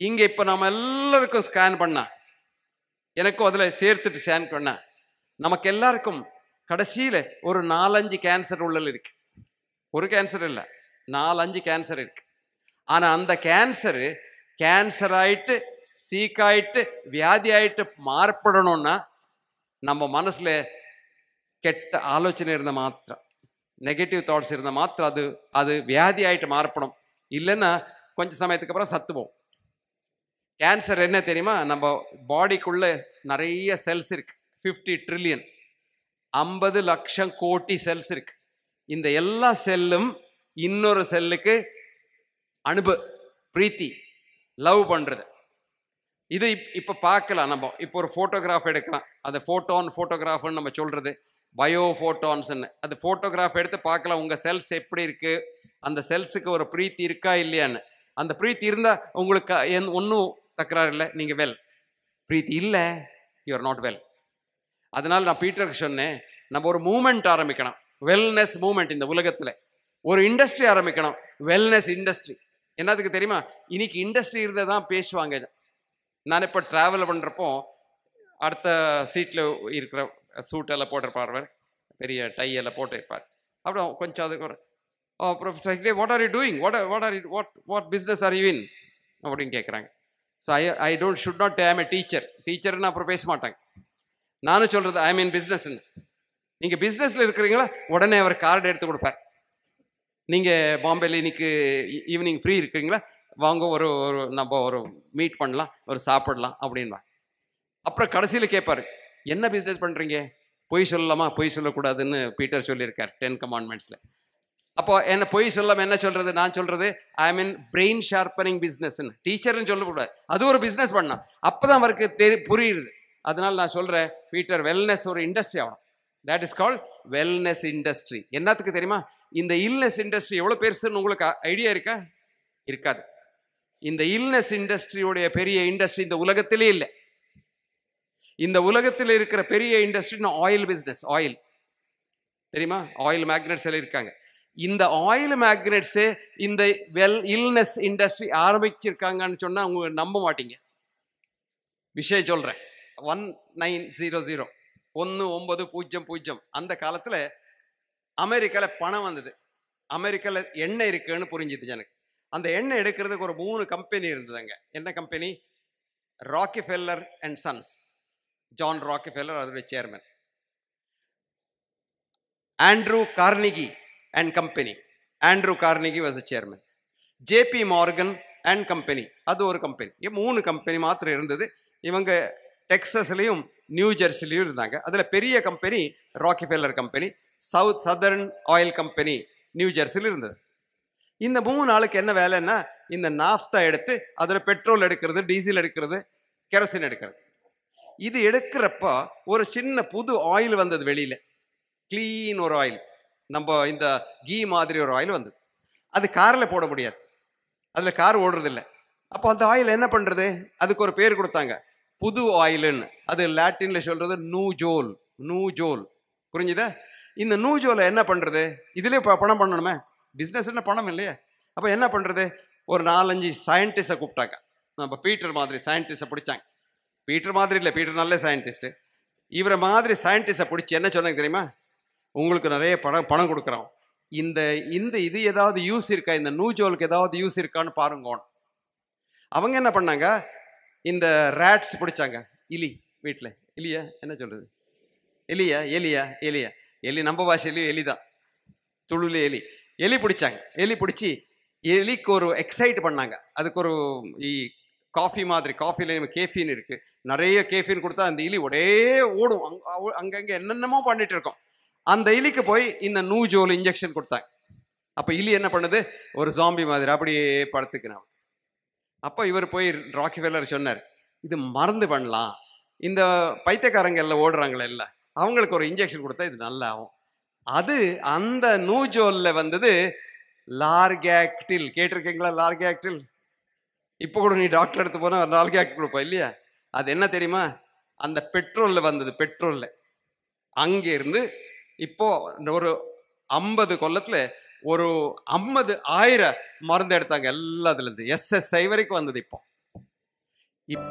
இங்க இப்ப நம்ம எல்லாருக்கும் ஸ்கேன் பண்ணா, எனக்கும் அதுல சேர்த்துட்டு ஸ்கேன் பண்ணா, நமக்கு எல்லாருக்கும் கடைசியில ஒரு 4-5 கேன்சர் உள்ளல் இருக்கு. ஒரு கேன்சர் இல்ல, 4-5 கேன்சர் இருக்கு. ஆனா அந்த கேன்சர் ஆயிட்டு சீக்காயிட்டு வியாதி ஆயிட்டு மாறுபடணும்னா நம்ம மனசுல கெட்ட ஆலோசனை இருந்த மாத்திரம், நெகட்டிவ் தாட்ஸ் இருந்த மாத்திரம் அது வியாதி ஆயிட்டு மாறப்படும். இல்லைன்னா கொஞ்சம் சமயத்துக்கு அப்புறம் சத்துவோம். கேன்சர் என்ன தெரியுமா? நம்ம பாடிக்குள்ள நிறைய செல்ஸ் இருக்கு. 50 ட்ரில்லியன், 50 லட்சம் கோடி செல்ஸ் இருக்கு. இந்த எல்லா செல்லும் இன்னொரு செல்லுக்கு பிரீத்தி, லவ் பண்றது. இது இப்ப பார்க்கலாம். நம்ம இப்போ ஒரு போட்டோகிராஃப் எடுக்கலாம், அது போட்டோகிராஃப்னு நம்ம சொல்றது, பயோ போட்டோன்ஸ்ன்னு. அது போட்டோகிராஃப் எடுத்து பார்க்கலாம் உங்க செல்ஸ் எப்படி இருக்கு, அந்த செல்ஸுக்கு ஒரு பிரீத்தி இருக்கா இல்லையான்னு. அந்த பிரீத்தி இருந்தா உங்களுக்கு ஒன்றும் தக்கராறு இல்லை, நீங்க வெல். பிரீத்தி இல்லை, யூ ஆர் நாட் வெல். அதனால நான் பீட்டருக்கு சொன்னேன், நம்ம ஒரு மூமெண்ட் ஆரம்பிக்கணும், வெல்னஸ் மூமெண்ட். இந்த உலகத்துல ஒரு இண்டஸ்ட்ரி ஆரம்பிக்கணும், வெல்னஸ் இண்டஸ்ட்ரி. என்னதுக்கு தெரியுமா? இன்னைக்கு இண்டஸ்ட்ரி இருந்ததான் பேசுவாங்க. நான் இப்போ டிராவல் பண்றப்போ அடுத்த சீட்ல இருக்கிற சூட் எல்லாம் போட்டிருப்பார், பெரிய டை எல்லாம் போட்டிருப்பார். அப்புறம் கொஞ்சம் அதுக்கு ஒரு professor Hegde, what are you doing, what business are you in அப்படின்னு கேட்குறாங்க. So I should not I am a டீச்சர்னு அப்புறம் பேச மாட்டாங்க. நானும் சொல்றது ஐ மீன் பிஸ்னஸ்ன்னு. நீங்க பிஸ்னஸ்ல இருக்கிறீங்களா, உடனே அவர் கார்டு எடுத்து கொடுப்பார். நீங்க பாம்பேல இன்னைக்கு ஈவினிங் ஃப்ரீ இருக்கிறீங்களா, வாங்க ஒரு நம்ம ஒரு மீட் பண்ணலாம், ஒரு சாப்பிடலாம் அப்படின்பா. அப்புறம் கடைசியில் கேட்பாரு, என்ன பிஸ்னஸ் பண்றீங்க, பொய் சொல்லலாமா, பொய் சொல்லக்கூடாதுன்னு பீட்டர் சொல்லியிருக்கார் 10 கமாண்ட்மெண்ட்ஸ்ல. அப்போ என்ன பொய் சொல்லாம என்ன சொல்றது? நான் சொல்றது ஐ மீன் பிரெயின் ஷார்ப்பனிங் பிஸ்னஸ்ன்னு. டீச்சர்னு சொல்லக்கூடாது, அது ஒரு பிஸ்னஸ் பண்ணா அப்பதான் அவருக்கு புரியுது. அதனால நான் சொல்றேன், பீட்டர், வெல்னஸ் ஒரு இண்டஸ்ட்ரி ஆகணும். That is called wellness industry. என்னத்துக்கு தெரியுமா? இந்த இல்னஸ் இண்டஸ்ட்ரி எவ்வளவு பெருசுன்னு உங்களுக்கு ஐடியா இருக்கா? இருக்காது. இந்த இல்னஸ் இண்டஸ்ட்ரியோடைய பெரிய இண்டஸ்ட்ரி இந்த உலகத்திலே இல்லை. இந்த உலகத்தில் இருக்கிற பெரிய இண்டஸ்ட்ரி ஆயில் பிசினஸ். ஆயில் தெரியுமா? ஆயில் மேக்னெட்ஸ் எல்லாம் இருக்காங்க. இந்த ஆயில் மேக்னெட்ஸ் இந்த இல்னஸ் இண்டஸ்ட்ரி ஆரம்பிச்சிருக்காங்கன்னு சொன்னா அவங்க நம்ப மாட்டீங்க. விஷயம் சொல்றேன். 1900 1900 அந்த காலத்துல அமெரிக்கால பணம் வந்தது. அமெரிக்கால எண்ணெய் இருக்குன்னு புரிஞ்சுது எனக்கு. அந்த எண்ணெய் எடுக்கிறதுக்கு ஒரு 3 கம்பெனி இருந்ததுங்க. என்ன company? Rockefeller and sons. John Rockefeller அதோட chairman. Andrew Carnegie and company. Andrew Carnegie was the chairman. JP Morgan and company, அது ஒரு கம்பெனி. 3 கம்பெனி மாத்திரம் இருந்தது. இவங்க டெக்ஸஸ்லையும் நியூ ஜெர்சிலையும் இருந்தாங்க. அதில் பெரிய company Rockefeller company, southern oil company new ஜெர்சியில் இருந்தது. இந்த 3 ஆளுக்கு என்ன வேலைன்னா, இந்த நாஃப்தா எடுத்து அதில் பெட்ரோல் எடுக்கிறது, டீசல் எடுக்கிறது, கெரோசின் எடுக்கிறது. இது எடுக்கிறப்ப ஒரு சின்ன புது ஆயில் வந்தது வெளியில, கிளீன் ஒரு ஆயில். நம்ம இந்த கீ மாதிரி ஒரு ஆயில் வந்தது. அது காரில் போட முடியாது, அதில் கார் ஓடுறதில்லை. அப்போ அந்த ஆயில் என்ன பண்ணுறது? அதுக்கு ஒரு பேர் கொடுத்தாங்க, புது ஆயிலுன்னு. அது லாட்டின்ல சொல்றது நூஜோல். புரிஞ்சுதா? இந்த நூஜோலை என்ன பண்றது? இதுல பணம் பண்ணணுமே, பிசினஸ் என்ன பணம் இல்லையா? அப்ப என்ன பண்றது? ஒரு 4-5 சயின்டிஸ்ட கூப்பிட்டாங்க. நம்ம பீட்டர் மாதிரி சயின்டிஸ்ட பிடிச்சாங்க. பீட்டர் மாதிரி இல்லை, பீட்டர் நல்ல சயின்டிஸ்ட். இவரை மாதிரி சயின்டிஸ்ட பிடிச்சி என்ன சொன்னாங்க தெரியுமா? உங்களுக்கு நிறைய பணம் கொடுக்குறோம், இந்த இது ஏதாவது யூஸ் இருக்கா, இந்த நூஜோலுக்கு ஏதாவது யூஸ் இருக்கான்னு பாருங்க. அவங்க என்ன பண்ணாங்க, இந்த ரேட்ஸ் பிடிச்சாங்க. வீட்டில் எலியா என்ன சொல்றது, எலி நம்ம பாஷையிலையும் எலிதான், துளுல எலி பிடிச்சாங்க. எலி பிடிச்சி எலிக்கு ஒரு எக்ஸைட் பண்ணாங்க. அதுக்கு ஒரு காஃபி மாதிரி, காஃபில கேஃபின் இருக்கு, நிறைய கேஃபின் கொடுத்தா அந்த எலி ஒரே ஓடும், அங்கங்கே என்னென்னமோ பண்ணிட்டு இருக்கோம். அந்த எலிக்கு போய் இந்த நூஜோல் இன்ஜெக்ஷன் கொடுத்தாங்க. அப்போ எலி என்ன பண்ணுது, ஒரு ஜாம்பி மாதிரி அப்படியே படுத்துக்கிறான். அப்போ இவர் போய் ராக்கிஃபெல்லர் சொன்னார், இது மருந்து பண்ணலாம், இந்த பைத்தியக்காரங்க எல்லாம் ஓடுறாங்களே இல்லை, அவங்களுக்கு ஒரு இன்ஜெக்ஷன் கொடுத்தா இது நல்லா ஆகும். அது அந்த நூஜோல்ல வந்தது லார்கேக்டில். கேட்டிருக்கீங்களா லார்கேக்டில்? இப்போ கூட நீ டாக்டர் எடுத்து போனா லார்கேக்டில் கொடுப்போம் இல்லையா? அது என்ன தெரியுமா? அந்த பெட்ரோல்ல வந்தது. பெட்ரோல்ல அங்கிருந்து இப்போ ஒரு 50 கொல்லத்துல ஒரு 50,000 மருந்து எடுத்தாங்க எல்லாத்துலேருந்து. SSI வரைக்கும் வந்தது. இப்போ இப்